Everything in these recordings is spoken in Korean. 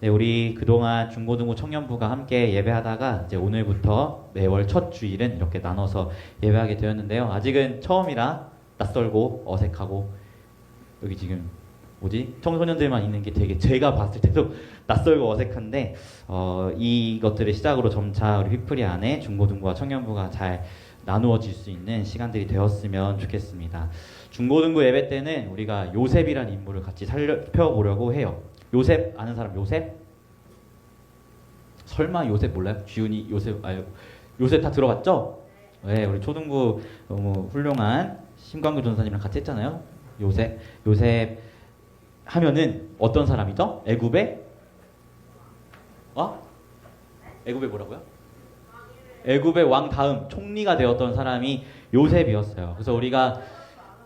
네, 우리 그동안 중고등부 청년부가 함께 예배하다가 이제 오늘부터 매월 첫 주일은 이렇게 나눠서 예배하게 되었는데요. 아직은 처음이라 낯설고 어색하고 여기 지금 청소년들만 있는 게 되게 제가 봤을 때도 낯설고 어색한데 이것들을 시작으로 점차 우리 휘프리 안에 중고등부와 청년부가 잘 나누어질 수 있는 시간들이 되었으면 좋겠습니다. 중고등부 예배 때는 우리가 요셉이라는 인물을 같이 살펴보려고 해요. 요셉 아는 사람? 요셉? 설마 요셉 몰라요? 지훈이 요셉 요셉 다 들어봤죠? 네, 우리 초등부 너무 훌륭한 심광규 전사님이랑 같이 했잖아요. 요셉 하면은 어떤 사람이죠? 애굽의 애굽의 뭐라고요? 애굽의 왕 다음 총리가 되었던 사람이 요셉이었어요. 그래서 우리가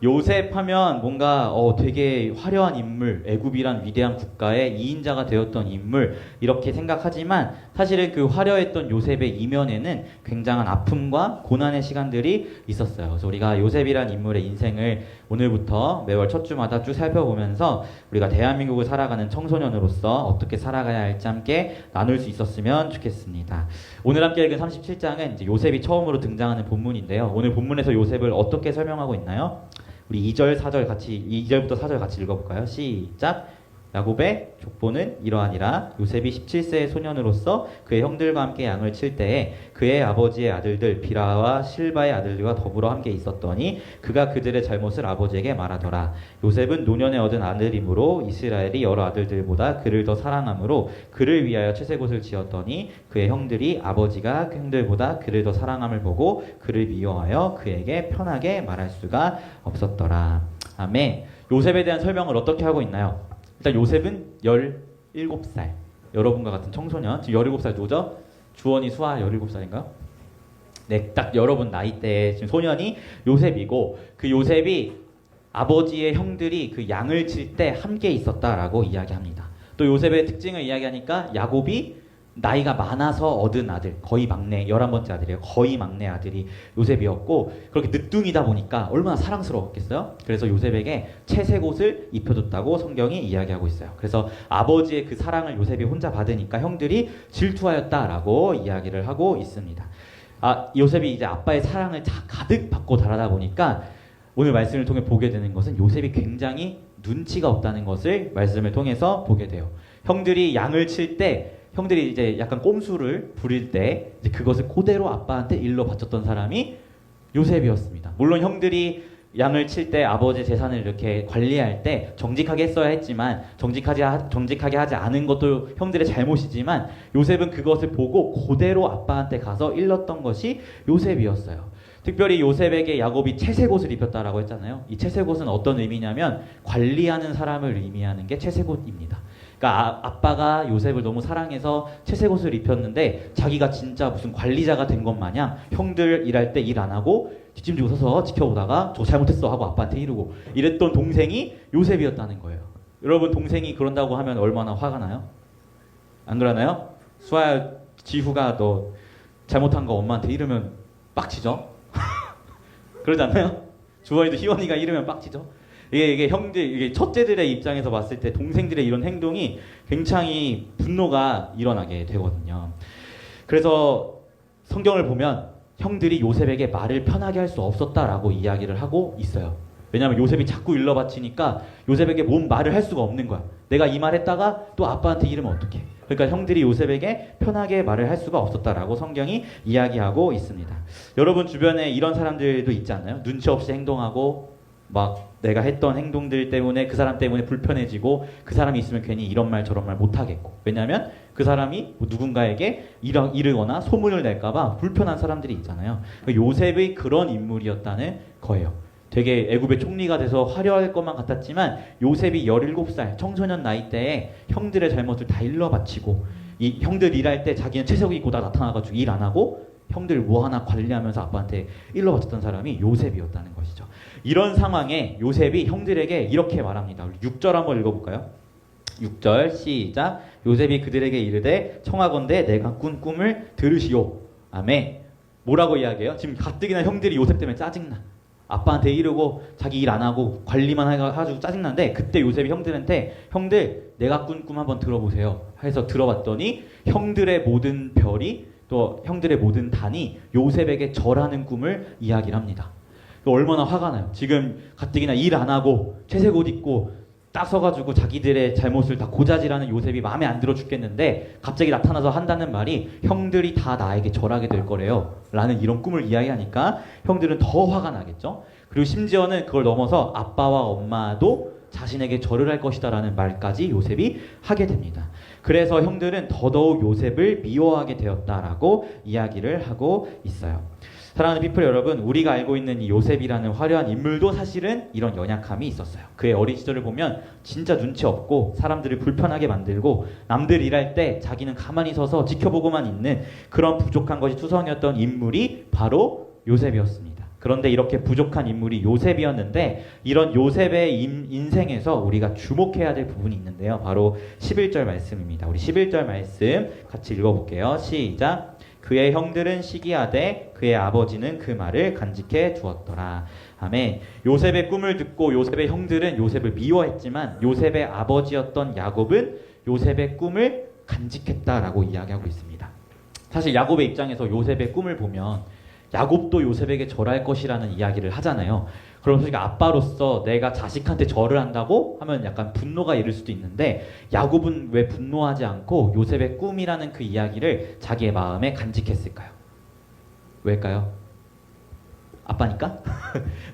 요셉 하면 뭔가 되게 화려한 인물, 애굽이란 위대한 국가의 2인자가 되었던 인물 이렇게 생각하지만 사실은 그 화려했던 요셉의 이면에는 굉장한 아픔과 고난의 시간들이 있었어요. 그래서 우리가 요셉이란 인물의 인생을 오늘부터 매월 첫 주마다 쭉 살펴보면서 우리가 대한민국을 살아가는 청소년으로서 어떻게 살아가야 할지 함께 나눌 수 있었으면 좋겠습니다. 오늘 함께 읽은 37장은 이제 요셉이 처음으로 등장하는 본문인데요. 오늘 본문에서 요셉을 어떻게 설명하고 있나요? 우리 2절, 4절 같이 2절부터 4절 같이 읽어볼까요? 시작! 야곱의 족보는 이러하니라. 요셉이 17세의 소년으로서 그의 형들과 함께 양을 칠 때에 그의 아버지의 아들들 비라와 실바의 아들들과 더불어 함께 있었더니 그가 그들의 잘못을 아버지에게 말하더라. 요셉은 노년에 얻은 아들이므로 이스라엘이 여러 아들들보다 그를 더 사랑하므로 그를 위하여 채색옷을 지었더니 그의 형들이 아버지가 그 형들보다 그를 더 사랑함을 보고 그를 미워하여 그에게 편하게 말할 수가 없었더라. 아멘. 요셉에 대한 설명을 어떻게 하고 있나요? 일단 요셉은 17살. 여러분과 같은 청소년. 지금 17살 누구죠? 주원이 수아 17살인가요? 네, 딱 여러분 나이대의 지금 소년이 요셉이고 그 요셉이 아버지의 형들이 그 양을 칠 때 함께 있었다라고 이야기합니다. 또 요셉의 특징을 이야기하니까 야곱이 나이가 많아서 얻은 아들, 거의 막내, 11번째 아들이에요. 거의 막내 아들이 요셉이었고 그렇게 늦둥이다 보니까 얼마나 사랑스러웠겠어요? 그래서 요셉에게 채색옷을 입혀줬다고 성경이 이야기하고 있어요. 그래서 아버지의 그 사랑을 요셉이 혼자 받으니까 형들이 질투하였다라고 이야기를 하고 있습니다. 요셉이 이제 아빠의 사랑을 가득 받고 자라다 보니까 오늘 말씀을 통해 보게 되는 것은 요셉이 굉장히 눈치가 없다는 것을 말씀을 통해서 보게 돼요. 형들이 양을 칠 때 형들이 이제 약간 꼼수를 부릴 때 이제 그것을 그대로 아빠한테 일러 바쳤던 사람이 요셉이었습니다. 물론 형들이 양을 칠 때 아버지 재산을 이렇게 관리할 때 정직하게 했어야 했지만 정직하게 하지 않은 것도 형들의 잘못이지만 요셉은 그것을 보고 그대로 아빠한테 가서 일렀던 것이 요셉이었어요. 특별히 요셉에게 야곱이 채색옷을 입혔다라고 했잖아요. 이 채색옷은 어떤 의미냐면 관리하는 사람을 의미하는 게 채색옷입니다. 그러니까 아빠가 요셉을 너무 사랑해서 채색옷을 입혔는데 자기가 진짜 무슨 관리자가 된 것 마냥 형들 일할 때 일 안 하고 뒷짐지고 서서 지켜보다가 저 잘못했어 하고 아빠한테 이르고 이랬던 동생이 요셉이었다는 거예요. 여러분 동생이 그런다고 하면 얼마나 화가 나요? 안 그러나요? 수아야, 지후가 너 잘못한 거 엄마한테 이르면 빡치죠? 그러지 않나요? 주원이도 희원이가 이르면 빡치죠? 이게 이게 첫째들의 입장에서 봤을 때 동생들의 이런 행동이 굉장히 분노가 일어나게 되거든요. 그래서 성경을 보면 형들이 요셉에게 말을 편하게 할 수 없었다라고 이야기를 하고 있어요. 왜냐하면 요셉이 자꾸 일러 바치니까 요셉에게 뭔 말을 할 수가 없는 거야. 내가 이 말 했다가 또 아빠한테 이르면 어떡해. 그러니까 형들이 요셉에게 편하게 말을 할 수가 없었다라고 성경이 이야기하고 있습니다. 여러분 주변에 이런 사람들도 있지 않나요? 눈치 없이 행동하고 막 내가 했던 행동들 때문에 그 사람 때문에 불편해지고 그 사람이 있으면 괜히 이런 말 저런 말 못하겠고 왜냐하면 그 사람이 누군가에게 이르거나 소문을 낼까봐 불편한 사람들이 있잖아요. 요셉의 그런 인물이었다는 거예요. 되게 애굽의 총리가 돼서 화려할 것만 같았지만 요셉이 17살 청소년 나이 때에 형들의 잘못을 다 일러 바치고 이 형들 일할 때 자기는 채색 입고 다 나타나가지고 일 안 하고 형들 뭐 하나 관리하면서 아빠한테 일러 바쳤던 사람이 요셉이었다는 것이죠. 이런 상황에 요셉이 형들에게 이렇게 말합니다. 우리 6절 한번 읽어볼까요? 6절 시작. 요셉이 그들에게 이르되 청하건대 내가 꾼 꿈을 들으시오. 아멘. 뭐라고 이야기해요? 지금 가뜩이나 형들이 요셉 때문에 짜증나. 아빠한테 이러고 자기 일 안 하고 관리만 해가지고 짜증나는데, 그때 요셉이 형들한테 형들 내가 꾼 꿈 한번 들어보세요 해서 들어봤더니 형들의 모든 별이 또 형들의 모든 단이 요셉에게 절하는 꿈을 이야기를 합니다. 얼마나 화가 나요. 지금 가뜩이나 일 안 하고 채색 옷 입고 딱 서가지고 자기들의 잘못을 다 고자질하는 요셉이 마음에 안 들어 죽겠는데 갑자기 나타나서 한다는 말이 형들이 다 나에게 절하게 될 거래요 라는 이런 꿈을 이야기하니까 형들은 더 화가 나겠죠. 그리고 심지어는 그걸 넘어서 아빠와 엄마도 자신에게 절을 할 것이다 라는 말까지 요셉이 하게 됩니다. 그래서 형들은 더더욱 요셉을 미워하게 되었다라고 이야기를 하고 있어요. 사랑하는 피플 여러분, 우리가 알고 있는 이 요셉이라는 화려한 인물도 사실은 이런 연약함이 있었어요. 그의 어린 시절을 보면 진짜 눈치 없고 사람들을 불편하게 만들고 남들 일할 때 자기는 가만히 서서 지켜보고만 있는 그런 부족한 것이 투성이었던 인물이 바로 요셉이었습니다. 그런데 이렇게 부족한 인물이 요셉이었는데 이런 요셉의 인생에서 우리가 주목해야 될 부분이 있는데요. 바로 11절 말씀입니다. 우리 11절 말씀 같이 읽어볼게요. 시작. 그의 형들은 시기하되 그의 아버지는 그 말을 간직해 두었더라. 아멘. 요셉의 꿈을 듣고 요셉의 형들은 요셉을 미워했지만 요셉의 아버지였던 야곱은 요셉의 꿈을 간직했다라고 이야기하고 있습니다. 사실 야곱의 입장에서 요셉의 꿈을 보면 야곱도 요셉에게 절할 것이라는 이야기를 하잖아요. 그럼 솔직히 아빠로서 내가 자식한테 절을 한다고 하면 약간 분노가 이를 수도 있는데 야곱은 왜 분노하지 않고 요셉의 꿈이라는 그 이야기를 자기의 마음에 간직했을까요? 왜일까요? 아빠니까?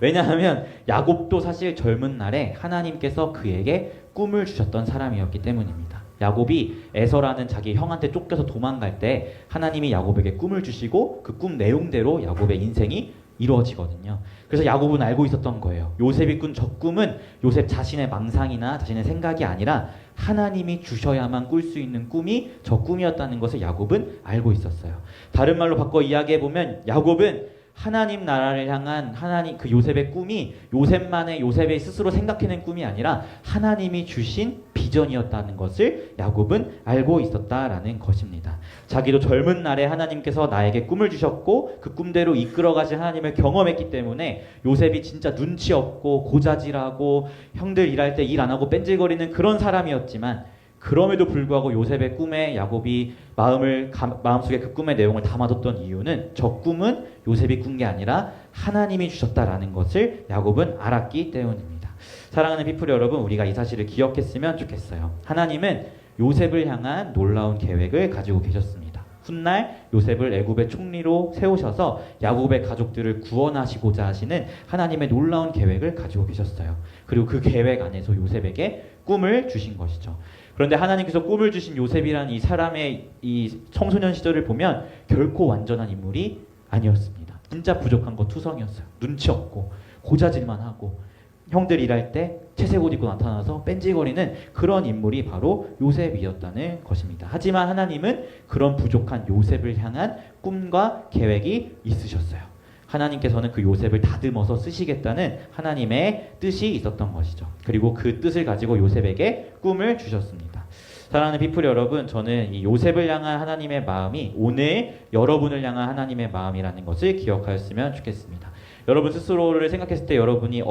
왜냐하면 야곱도 사실 젊은 날에 하나님께서 그에게 꿈을 주셨던 사람이었기 때문입니다. 야곱이 에서라는 자기 형한테 쫓겨서 도망갈 때 하나님이 야곱에게 꿈을 주시고 그 꿈 내용대로 야곱의 인생이 이루어지거든요. 그래서 야곱은 알고 있었던 거예요. 요셉이 꾼 저 꿈은 요셉 자신의 망상이나 자신의 생각이 아니라 하나님이 주셔야만 꿀 수 있는 꿈이 저 꿈이었다는 것을 야곱은 알고 있었어요. 다른 말로 바꿔 이야기해보면 야곱은 하나님 나라를 향한 하나님 그 요셉의 꿈이 요셉의 스스로 생각해낸 꿈이 아니라 하나님이 주신 비전이었다는 것을 야곱은 알고 있었다라는 것입니다. 자기도 젊은 날에 하나님께서 나에게 꿈을 주셨고 그 꿈대로 이끌어가신 하나님을 경험했기 때문에 요셉이 진짜 눈치 없고 고자질하고 형들 일할 때 일 안 하고 뺀질거리는 그런 사람이었지만 그럼에도 불구하고 요셉의 꿈에 야곱이 마음속에 그 꿈의 내용을 담아뒀던 이유는 저 꿈은 요셉이 꾼 게 아니라 하나님이 주셨다라는 것을 야곱은 알았기 때문입니다. 사랑하는 피플 여러분, 우리가 이 사실을 기억했으면 좋겠어요. 하나님은 요셉을 향한 놀라운 계획을 가지고 계셨습니다. 훗날 요셉을 애굽의 총리로 세우셔서 야곱의 가족들을 구원하시고자 하시는 하나님의 놀라운 계획을 가지고 계셨어요. 그리고 그 계획 안에서 요셉에게 꿈을 주신 것이죠. 그런데 하나님께서 꿈을 주신 요셉이라는 이 사람의 이 청소년 시절을 보면 결코 완전한 인물이 아니었습니다. 진짜 부족한 거 투성이었어요. 눈치 없고 고자질만 하고 형들 일할 때 채색 옷 입고 나타나서 뺀질거리는 그런 인물이 바로 요셉이었다는 것입니다. 하지만 하나님은 그런 부족한 요셉을 향한 꿈과 계획이 있으셨어요. 하나님께서는 그 요셉을 다듬어서 쓰시겠다는 하나님의 뜻이 있었던 것이죠. 그리고 그 뜻을 가지고 요셉에게 꿈을 주셨습니다. 사랑하는 피플 여러분, 저는 이 요셉을 향한 하나님의 마음이 오늘 여러분을 향한 하나님의 마음이라는 것을 기억하였으면 좋겠습니다. 여러분 스스로를 생각했을 때 여러분이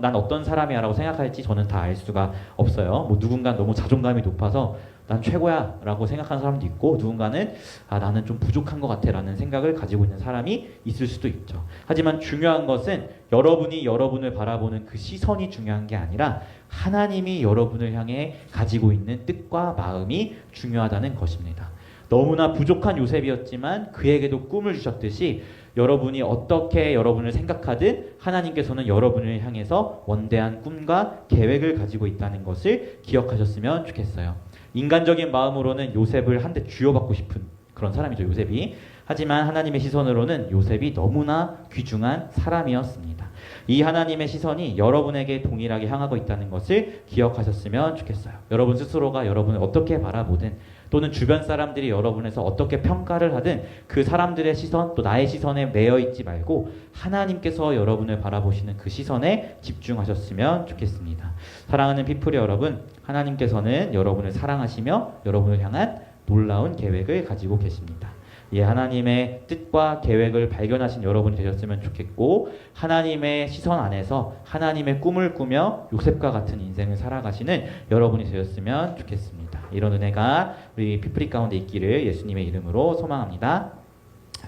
난 어떤 사람이야 라고 생각할지 저는 다 알 수가 없어요. 누군가 너무 자존감이 높아서 난 최고야 라고 생각하는 사람도 있고, 누군가는 나는 좀 부족한 것 같아 라는 생각을 가지고 있는 사람이 있을 수도 있죠. 하지만 중요한 것은 여러분이 여러분을 바라보는 그 시선이 중요한 게 아니라 하나님이 여러분을 향해 가지고 있는 뜻과 마음이 중요하다는 것입니다. 너무나 부족한 요셉이었지만 그에게도 꿈을 주셨듯이 여러분이 어떻게 여러분을 생각하든 하나님께서는 여러분을 향해서 원대한 꿈과 계획을 가지고 있다는 것을 기억하셨으면 좋겠어요. 인간적인 마음으로는 요셉을 한 대 쥐어받고 싶은 그런 사람이죠, 요셉이. 하지만 하나님의 시선으로는 요셉이 너무나 귀중한 사람이었습니다. 이 하나님의 시선이 여러분에게 동일하게 향하고 있다는 것을 기억하셨으면 좋겠어요. 여러분 스스로가 여러분을 어떻게 바라보든 또는 주변 사람들이 여러분에서 어떻게 평가를 하든 그 사람들의 시선 또 나의 시선에 매여 있지 말고 하나님께서 여러분을 바라보시는 그 시선에 집중하셨으면 좋겠습니다. 사랑하는 피플 여러분, 하나님께서는 여러분을 사랑하시며 여러분을 향한 놀라운 계획을 가지고 계십니다. 예, 하나님의 뜻과 계획을 발견하신 여러분이 되셨으면 좋겠고 하나님의 시선 안에서 하나님의 꿈을 꾸며 요셉과 같은 인생을 살아가시는 여러분이 되셨으면 좋겠습니다. 이런 은혜가 우리 피프리 가운데 있기를 예수님의 이름으로 소망합니다.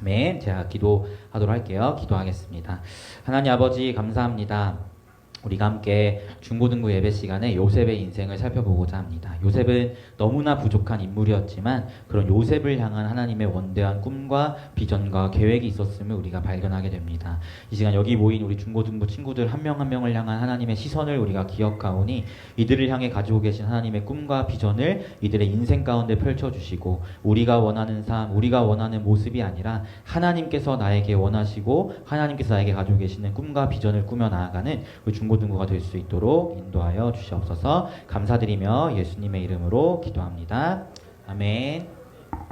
아멘. 제가 기도하도록 할게요. 기도하겠습니다. 하나님 아버지 감사합니다. 우리가 함께 중고등부 예배 시간에 요셉의 인생을 살펴보고자 합니다. 요셉은 너무나 부족한 인물이었지만 그런 요셉을 향한 하나님의 원대한 꿈과 비전과 계획이 있었음을 우리가 발견하게 됩니다. 이 시간 여기 모인 우리 중고등부 친구들 한 명 한 명을 향한 하나님의 시선을 우리가 기억하오니 이들을 향해 가지고 계신 하나님의 꿈과 비전을 이들의 인생 가운데 펼쳐주시고 우리가 원하는 삶, 우리가 원하는 모습이 아니라 하나님께서 나에게 원하시고 하나님께서 나에게 가지고 계시는 꿈과 비전을 꾸며 나아가는 우리 중고등부가 될 수 있도록 인도하여 주시옵소서. 감사드리며 예수님의 이름으로 기도합니다. 아멘.